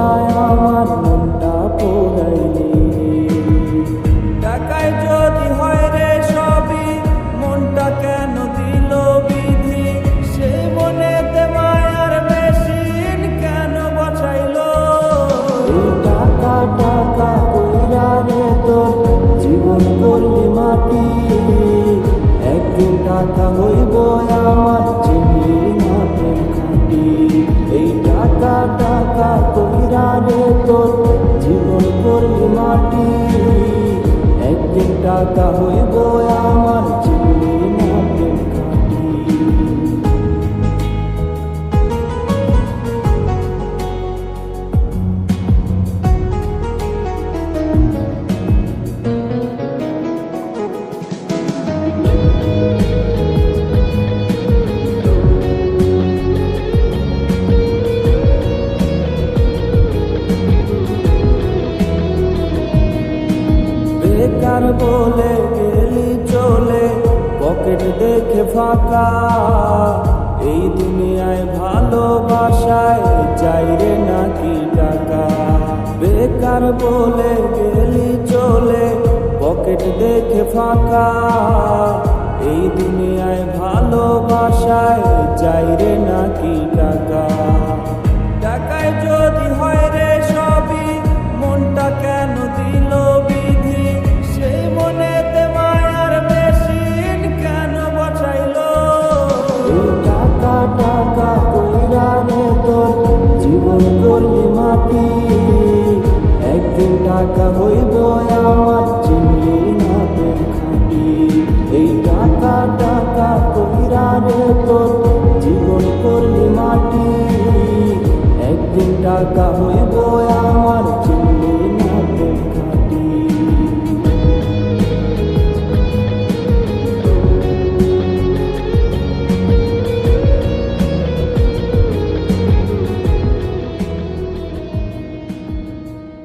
যায় আমার মনটা পোড়াইলি। টাকায় যদি হয় রে সবই, মনটা কেন দিল বিধি? সে মনেতে মায়ার মেশিন কেন বসাইলো? টাকা টাকা কইরা রে তোর জীবন করলি মাটি। একদিন টাকা হইব আমার চিনি না প্রেম খাঁটি। এই টাকা টাকা কইরা রে তোর জীবন করলি মাটি। একদিন টাকা হইব আমার চিনি না প্রেম খাঁটি। বেকার বলে গেলি চলে, পকেট দেখে ফাঁকা। এই দুনিয়ায় ভালোবাসায় চাই রে নাকি টাকা? বেকার বলে গেলি চলে, পকেট দেখে ফাঁকা। এই দুনিয়ায় ভালোবাসায় চাই রে নাকি টাকা? টাকায় যদি হয় রে সবই, মনটা কেন দিল বিধি? সেই মনেতে মায়ার মেশিন কেন বসাইলো? টাকা টাকা কইরা রে তোর জীবন করলি মাটি। একদিন টাকা হইব আমার চিনলি না প্রেম খাঁটি। এই টাকা টাকা কইরা রে তোর জীবন করলি মাটি। একদিন টাকা হইব আমার